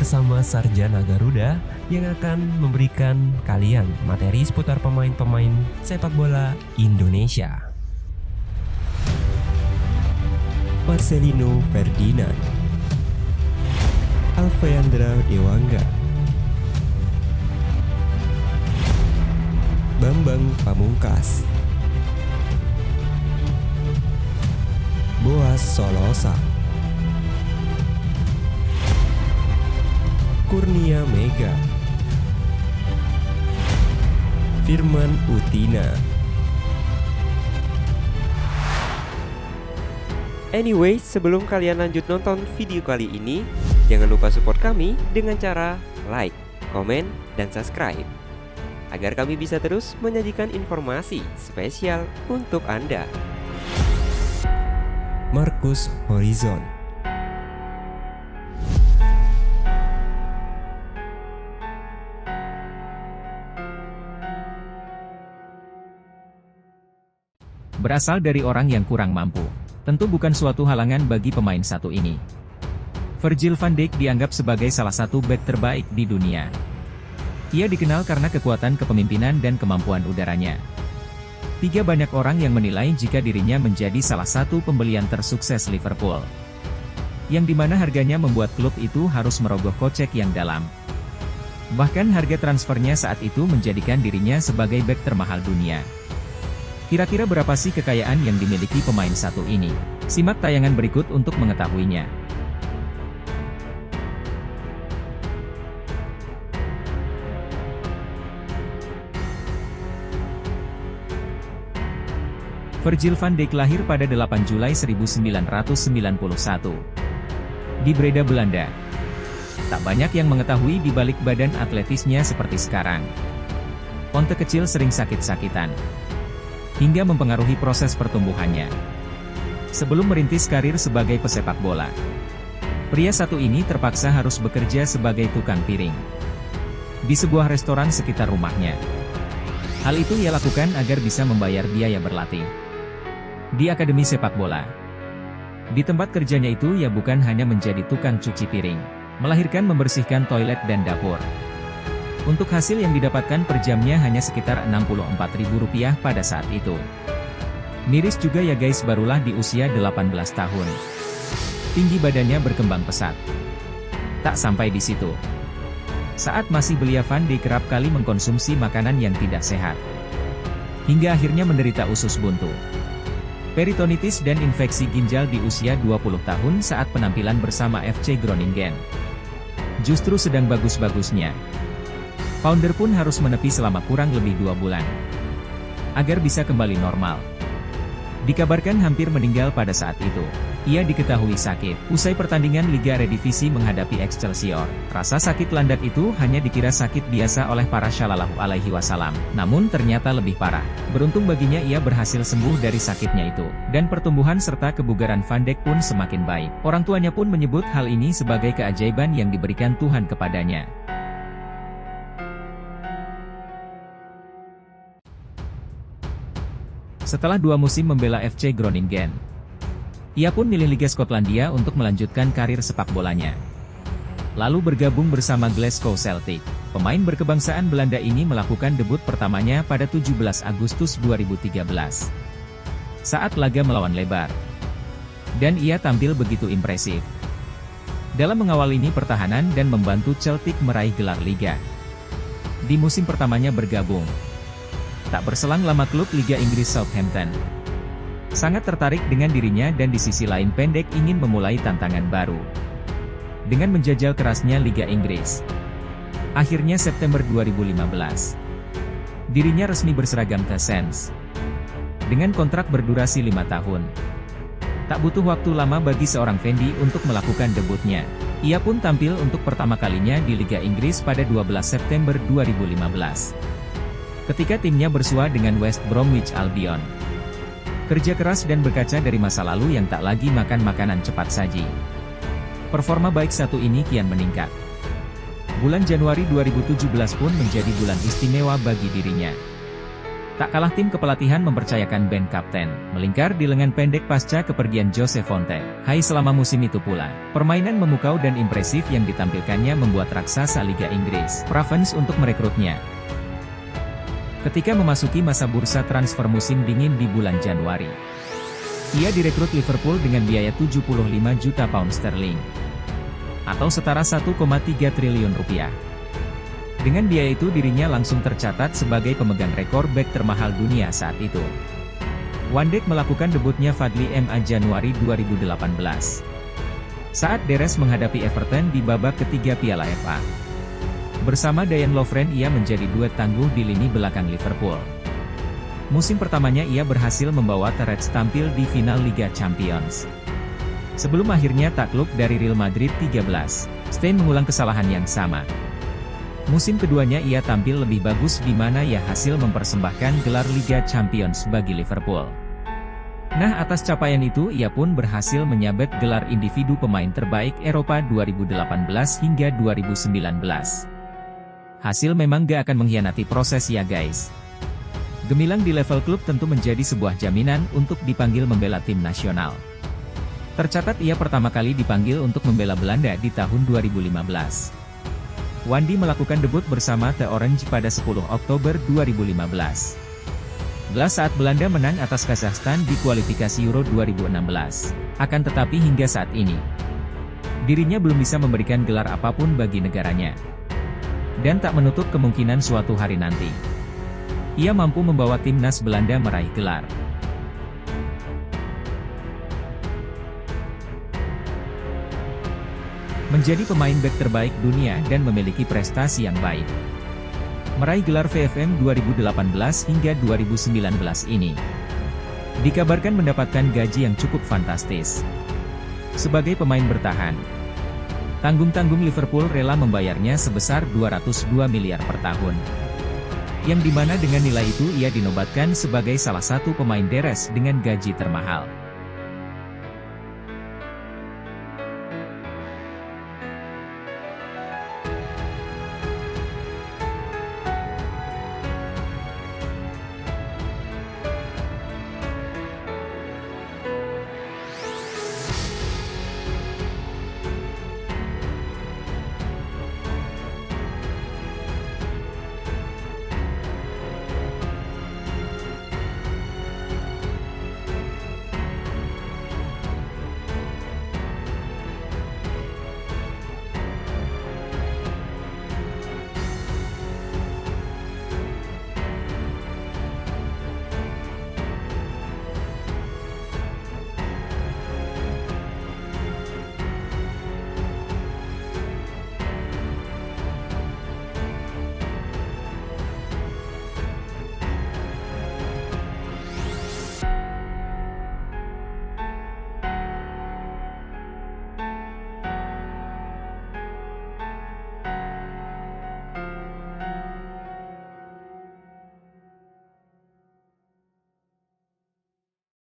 bersama Sarjana Garuda yang akan memberikan kalian materi seputar pemain-pemain sepak bola Indonesia. Marcelino Ferdinand, Alfeandra Dewangga, Bambang Pamungkas, Boas Solosa, Kurnia Mega, Firman Utina. Anyway, sebelum kalian lanjut nonton video kali ini, jangan lupa support kami dengan cara like, komen, dan subscribe agar kami bisa terus menyajikan informasi spesial untuk Anda. Marcus Horizon. Berasal dari orang yang kurang mampu, tentu bukan suatu halangan bagi pemain satu ini. Virgil van Dijk dianggap sebagai salah satu bek terbaik di dunia. Ia dikenal karena kekuatan kepemimpinan dan kemampuan udaranya. Banyak orang yang menilai jika dirinya menjadi salah satu pembelian tersukses Liverpool, yang dimana harganya membuat klub itu harus merogoh kocek yang dalam. Bahkan harga transfernya saat itu menjadikan dirinya sebagai bek termahal dunia. Kira-kira berapa sih kekayaan yang dimiliki pemain satu ini? Simak tayangan berikut untuk mengetahuinya. Virgil van Dijk lahir pada 8 Juli 1991 di Breda, Belanda. Tak banyak yang mengetahui di balik badan atletisnya seperti sekarang. Ponte kecil sering sakit-sakitan, hingga mempengaruhi proses pertumbuhannya. Sebelum merintis karir sebagai pesepak bola, pria satu ini terpaksa harus bekerja sebagai tukang piring di sebuah restoran sekitar rumahnya. Hal itu ia lakukan agar bisa membayar biaya berlatih di akademi sepak bola. Di tempat kerjanya itu ia bukan hanya menjadi tukang cuci piring, melainkan membersihkan toilet dan dapur. Untuk hasil yang didapatkan per jamnya hanya sekitar Rp64.000 pada saat itu. Miris juga ya guys, barulah di usia 18 tahun. Tinggi badannya berkembang pesat. Tak sampai di situ. Saat masih belia, Van Dijk kerap kali mengkonsumsi makanan yang tidak sehat, hingga akhirnya menderita usus buntu, peritonitis dan infeksi ginjal di usia 20 tahun saat penampilan bersama FC Groningen. Justru sedang bagus-bagusnya, founder pun harus menepi selama kurang lebih 2 bulan agar bisa kembali normal. Dikabarkan hampir meninggal pada saat itu. Ia diketahui sakit usai pertandingan Liga Eredivisie menghadapi Excelsior. Rasa sakit landak itu hanya dikira sakit biasa oleh para Shallallahu Alaihi Wasallam, namun ternyata lebih parah. Beruntung baginya ia berhasil sembuh dari sakitnya itu, dan pertumbuhan serta kebugaran Van Dijk pun semakin baik. Orang tuanya pun menyebut hal ini sebagai keajaiban yang diberikan Tuhan kepadanya. Setelah 2 musim membela FC Groningen, ia pun milih Liga Skotlandia untuk melanjutkan karir sepak bolanya. Lalu bergabung bersama Glasgow Celtic. Pemain berkebangsaan Belanda ini melakukan debut pertamanya pada 17 Agustus 2013 saat laga melawan Lebar, dan ia tampil begitu impresif dalam mengawal lini pertahanan dan membantu Celtic meraih gelar Liga di musim pertamanya bergabung. Tak berselang lama klub Liga Inggris Southampton sangat tertarik dengan dirinya, dan di sisi lain Van Dijk ingin memulai tantangan baru dengan menjajal kerasnya Liga Inggris. Akhirnya September 2015, dirinya resmi berseragam ke Saints dengan kontrak berdurasi 5 tahun. Tak butuh waktu lama bagi seorang Van Dijk untuk melakukan debutnya. Ia pun tampil untuk pertama kalinya di Liga Inggris pada 12 September 2015. Ketika timnya bersua dengan West Bromwich Albion. Kerja keras dan berkaca dari masa lalu yang tak lagi makan makanan cepat saji, performa baik satu ini kian meningkat. Bulan Januari 2017 pun menjadi bulan istimewa bagi dirinya. Tak kalah tim kepelatihan mempercayakan Ben Kapten, melingkar di lengan pendek pasca kepergian Jose Fonte. Hai selama musim itu pula, permainan memukau dan impresif yang ditampilkannya membuat raksasa Liga Inggris, Ravens untuk merekrutnya. Ketika memasuki masa bursa transfer musim dingin di bulan Januari, ia direkrut Liverpool dengan biaya 75 juta pound sterling, atau setara 1,3 triliun rupiah. Dengan biaya itu dirinya langsung tercatat sebagai pemegang rekor bek termahal dunia saat itu. Van Dijk melakukan debutnya Fadli MA Januari 2018. Saat deres menghadapi Everton di babak ketiga Piala FA. Bersama Dejan Lovren ia menjadi duet tangguh di lini belakang Liverpool. Musim pertamanya ia berhasil membawa The Reds tampil di final Liga Champions. Sebelum akhirnya takluk dari Real Madrid 13, Stein mengulang kesalahan yang sama. Musim keduanya ia tampil lebih bagus di mana ia hasil mempersembahkan gelar Liga Champions bagi Liverpool. Nah, atas capaian itu ia pun berhasil menyabet gelar individu pemain terbaik Eropa 2018 hingga 2019. Hasil memang gak akan mengkhianati proses ya guys. Gemilang di level klub tentu menjadi sebuah jaminan untuk dipanggil membela tim nasional. Tercatat ia pertama kali dipanggil untuk membela Belanda di tahun 2015. Wandi melakukan debut bersama The Orange pada 10 Oktober 2015. Saat Belanda menang atas Kazakhstan di kualifikasi Euro 2016. Akan tetapi hingga saat ini, dirinya belum bisa memberikan gelar apapun bagi negaranya. Dan tak menutup kemungkinan suatu hari nanti, ia mampu membawa timnas Belanda meraih gelar. Menjadi pemain bek terbaik dunia dan memiliki prestasi yang baik. Meraih gelar VFM 2018 hingga 2019 ini, dikabarkan mendapatkan gaji yang cukup fantastis. Sebagai pemain bertahan, tanggung-tanggung Liverpool rela membayarnya sebesar 202 miliar per tahun. Yang dimana dengan nilai itu ia dinobatkan sebagai salah satu pemain deres dengan gaji termahal.